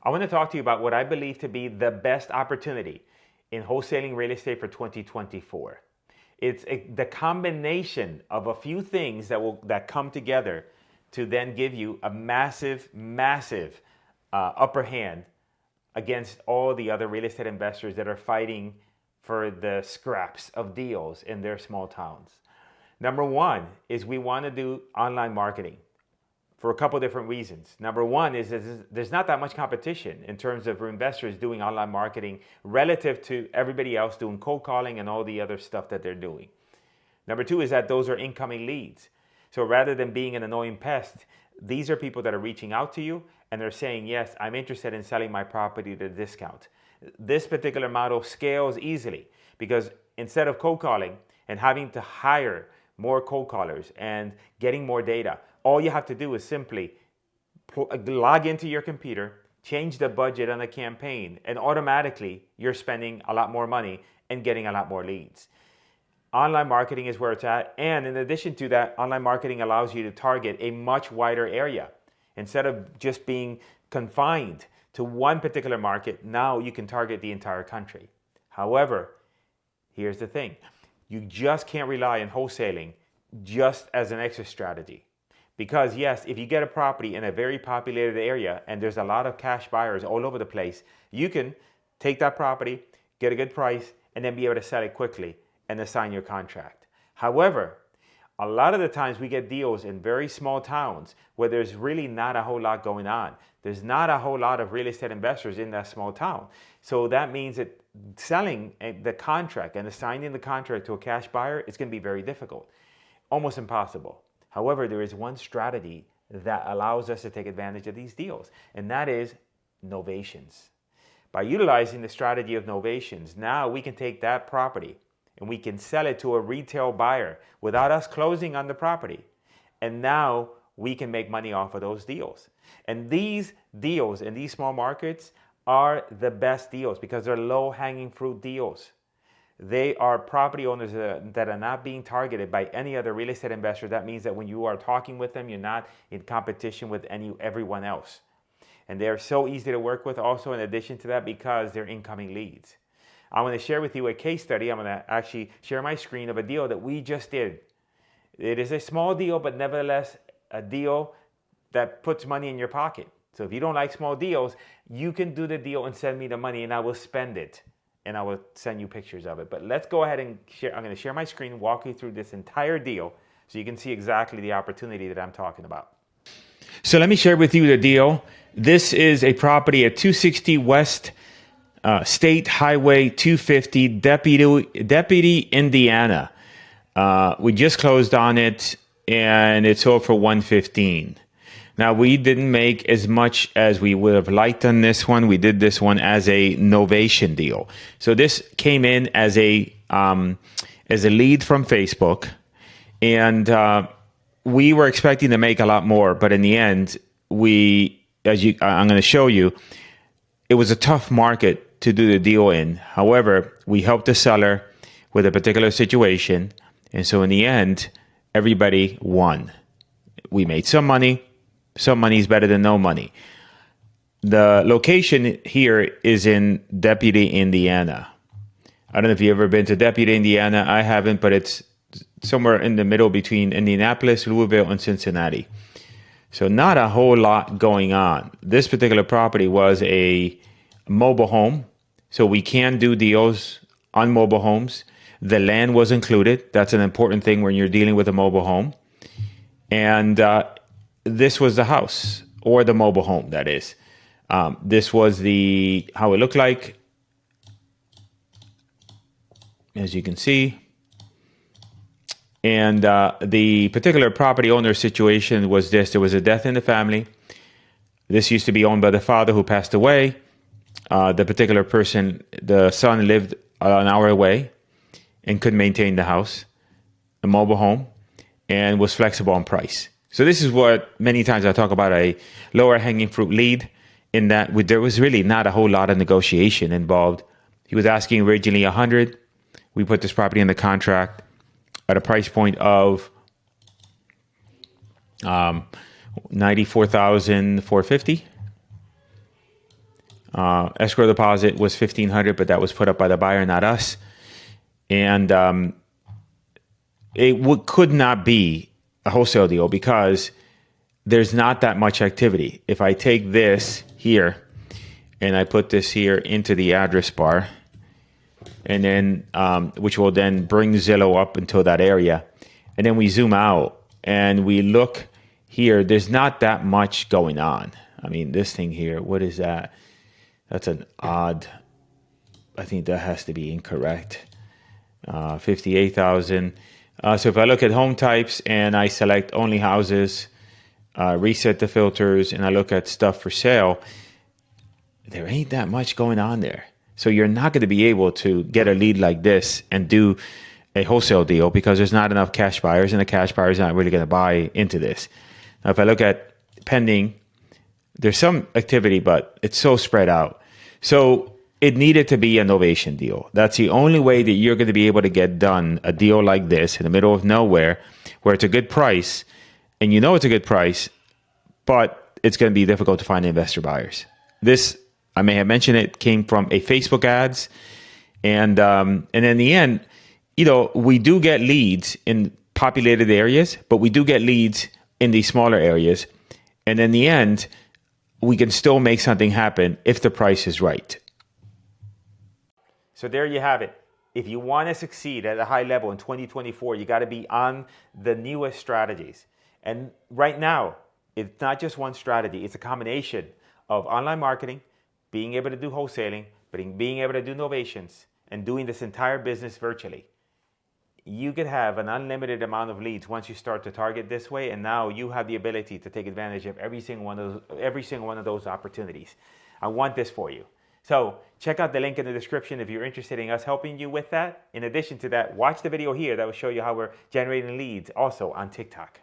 I want to talk to you about what I believe to be the best opportunity in wholesaling real estate for 2024. It's the combination of a few things that come together to then give you a massive, massive upper hand against all the other real estate investors that are fighting for the scraps of deals in their small towns. Number one is we want to do online marketing for a couple different reasons. Number one is there's not that much competition in terms of investors doing online marketing relative to everybody else doing cold calling and all the other stuff that they're doing. Number two is that those are incoming leads. So rather than being an annoying pest, these are people that are reaching out to you and they're saying, yes, I'm interested in selling my property at a discount. This particular model scales easily because instead of cold calling and having to hire more cold callers and getting more data, all you have to do is simply log into your computer, change the budget on the campaign, and automatically you're spending a lot more money and getting a lot more leads. Online marketing is where it's at. And in addition to that, online marketing allows you to target a much wider area. Instead of just being confined to one particular market, now you can target the entire country. However, here's the thing. You just can't rely on wholesaling just as an exit strategy. Because yes, if you get a property in a very populated area and there's a lot of cash buyers all over the place, you can take that property, get a good price, and then be able to sell it quickly and assign your contract. However, a lot of the times we get deals in very small towns where there's really not a whole lot going on. There's not a whole lot of real estate investors in that small town. So that means that selling the contract and assigning the contract to a cash buyer is going to be very difficult, almost impossible. However, there is one strategy that allows us to take advantage of these deals, and that is novations. By utilizing the strategy of novations, now we can take that property and we can sell it to a retail buyer without us closing on the property. And now we can make money off of those deals. And these deals in these small markets are the best deals because they're low-hanging fruit deals. They are property owners that are not being targeted by any other real estate investor. That means that when you are talking with them, you're not in competition with everyone else. And they're so easy to work with also in addition to that because they're incoming leads. I want to share with you a case study. I'm going to actually share my screen of a deal that we just did. It is a small deal, but nevertheless a deal that puts money in your pocket. So if you don't like small deals, you can do the deal and send me the money and I will spend it. And I will send you pictures of it. But let's go ahead and share. I'm going to share my screen, walk you through this entire deal so you can see exactly the opportunity that I'm talking about. So let me share with you the deal. This is a property at 260 West State Highway 250, Deputy, Indiana. We just closed on it and it sold for $115. Now, we didn't make as much as we would have liked on this one. We did this one as a novation deal. So this came in as a lead from Facebook, and we were expecting to make a lot more. But in the end, I'm going to show you, it was a tough market to do the deal in. However, we helped the seller with a particular situation, and so in the end, everybody won. We made some money. Some money is better than no money. The location here is in Deputy, Indiana. I don't know if you've ever been to Deputy, Indiana. I haven't, but it's somewhere in the middle between Indianapolis, Louisville, and Cincinnati. So not a whole lot going on. This particular property was a mobile home. So we can do deals on mobile homes. The land was included. That's an important thing when you're dealing with a mobile home. And this was the house, or the mobile home, that is. This was how it looked like. As you can see. And the particular property owner situation was this. There was a death in the family. This used to be owned by the father who passed away. The particular person, the son, lived an hour away and couldn't maintain the house, a mobile home, and was flexible on price. So this is what many times I talk about a lower hanging fruit lead, in that there was really not a whole lot of negotiation involved. He was asking originally 100. We put this property in the contract at a price point of $94,450. Escrow deposit was $1,500, but that was put up by the buyer, not us. And could not be a wholesale deal because there's not that much activity. If I take this here and I put this here into the address bar, and then which will then bring Zillow up until that area, and then we zoom out and we look here, there's not that much going on. I mean, this thing here, what is that? That's an odd, I think that has to be incorrect. 58,000. So if I look at home types and I select only houses, reset the filters, and I look at stuff for sale, there ain't that much going on there. So you're not going to be able to get a lead like this and do a wholesale deal because there's not enough cash buyers, and the cash buyers are not really going to buy into this. Now, if I look at pending, there's some activity, but it's so spread out. So it needed to be a novation deal. That's the only way that you're going to be able to get done a deal like this in the middle of nowhere, where it's a good price, and you know it's a good price, but it's going to be difficult to find investor buyers. This, I may have mentioned it, came from a Facebook ads, and in the end, you know, we do get leads in populated areas, but we do get leads in these smaller areas, and in the end, we can still make something happen if the price is right. So there you have it. If you want to succeed at a high level in 2024, you got to be on the newest strategies. And right now, it's not just one strategy. It's a combination of online marketing, being able to do wholesaling, but being able to do novations, and doing this entire business virtually. You could have an unlimited amount of leads once you start to target this way, and now you have the ability to take advantage of every single one of those opportunities. I want this for you. So check out the link in the description if you're interested in us helping you with that. In addition to that, watch the video here that will show you how we're generating leads also on TikTok.